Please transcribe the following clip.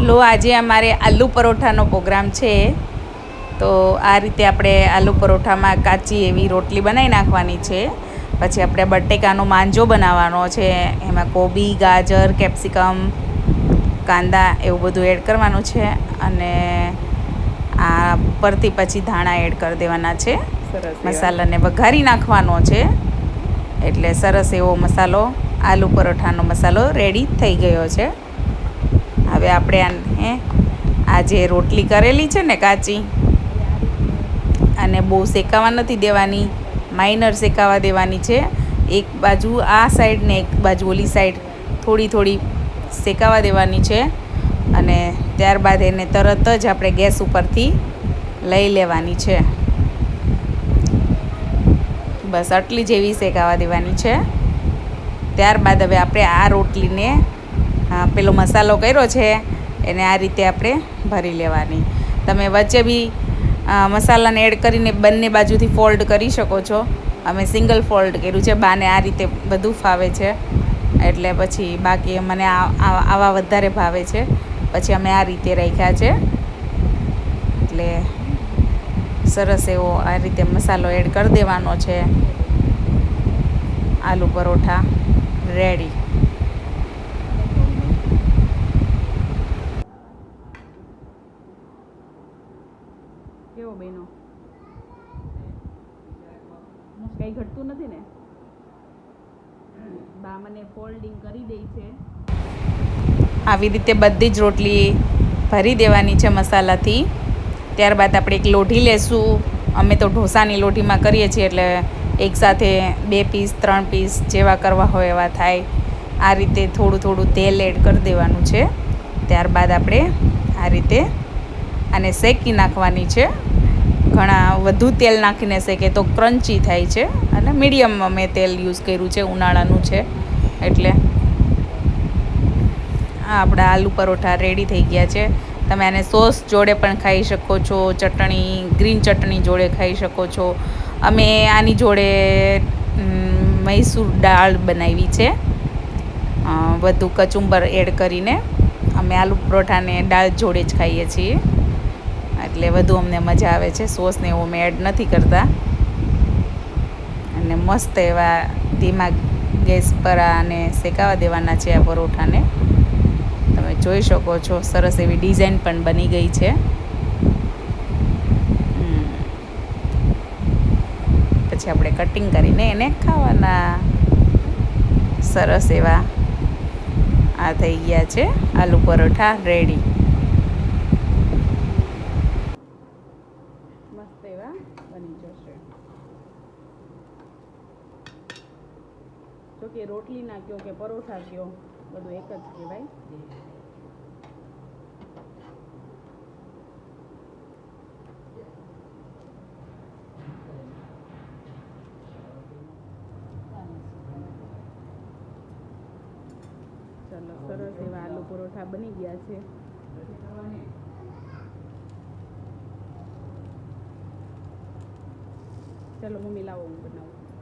લો આજે અમારે આલુ પરોઠાનો પ્રોગ્રામ છે. તો આ રીતે આપણે આલુ પરોઠામાં કાચી એવી રોટલી બનાવી નાખવાની છે. પછી આપણે બટેકાનો માંજો બનાવવાનો છે. એમાં કોબી, ગાજર, કેપ્સિકમ, કાંદા એવું બધું એડ કરવાનું છે. અને આ પરથી પછી ધાણા એડ કરી દેવાના છે. મસાલાને વઘારી નાખવાનો છે. એટલે સરસ એવો મસાલો, આલુ પરોઠાનો મસાલો રેડી થઈ ગયો છે. હવે આપણે આ જે રોટલી કરેલી છે ને કાચી, અને બહુ શેકાવા નથી દેવાની, માઇનર શેકાવા દેવાની છે. એક બાજુ આ સાઈડ ને એક બાજુ ઓલી સાઈડ થોડી શેકાવા દેવાની છે. અને ત્યારબાદ એને તરત જ આપણે ગેસ ઉપરથી લઈ લેવાની છે. બસ આટલી જેવી શેકાવા દેવાની છે. ત્યારબાદ હવે આપણે આ રોટલીને પેલો મસાલો કર્યો છે એને આ રીતે આપણે ભરી લેવાની. તમે વચ્ચે બી મસાલાને એડ કરીને બંને બાજુથી ફોલ્ડ કરી શકો છો. અમે સિંગલ ફોલ્ડ કર્યું છે. બાને આ રીતે બધું ફાવે છે, એટલે પછી બાકી મને આવા વધારે ભાવે છે. પછી અમે આ રીતે રાખ્યા છે. એટલે સરસ એવો આ રીતે મસાલો એડ કરી દેવાનો છે. આલુ પરોઠા રેડી. કેવો બન્યો? કઈ ઘટતું નથી ને? બા મને ફોલ્ડિંગ કરી દે છે. આવી રીતે બધી જ રોટલી ભરી દેવાની છે મસાલાથી. ત્યારબાદ આપણે એક લોઢી લેશું. અમે તો ઢોસાની લોઢીમાં કરીએ છીએ, એટલે એકસાથે 2 પીસ 3 પીસ જેવા કરવા હોય એવા થાય. આ રીતે થોડું તેલ એડ કરી દેવાનું છે. ત્યારબાદ આપણે આ રીતે આને શેકી નાખવાની છે. ઘણા વધુ તેલ નાખીને શેકે તો ક્રન્ચી થાય છે. અને મીડિયમ મેં તેલ યુઝ કર્યું છે, ઉનાળાનું છે એટલે. આપણા આલુ પરોઠા રેડી થઈ ગયા છે. તમે આને સોસ જોડે પણ ખાઈ શકો છો, ચટણી, ગ્રીન ચટણી જોડે ખાઈ શકો છો. અમે આની જોડે મૈસૂર દાળ બનાવી છે, બધું કચુંબર એડ કરીને. અમે આલુ પરોઠાને દાળ જોડે જ ખાઈએ છીએ, એટલે વધુ અમને મજા આવે છે. સોસને એવું અમે એડ નથી કરતા. અને મસ્ત એવા ધીમા ગેસ પર આને શેકાવા દેવાના છે આ પરોઠાને. તમે જોઈ શકો છો સરસ એવી ડિઝાઇન પણ બની ગઈ છે. પછી આપણે કટિંગ કરીને એને ખાવાના. સરસ એવા આ થઈ ગયા છે આલુ પરોઠા રેડી. મસ્ત એવા બની જશે. જો કે રોટલી ના કયો કે પરોઠા કયો, બધું એક જ કહેવાય. ચલો, સરસ એવા આલુ પરોઠા બની ગયા છે. ચલો મમ્મી લાવો, હું બનાવું.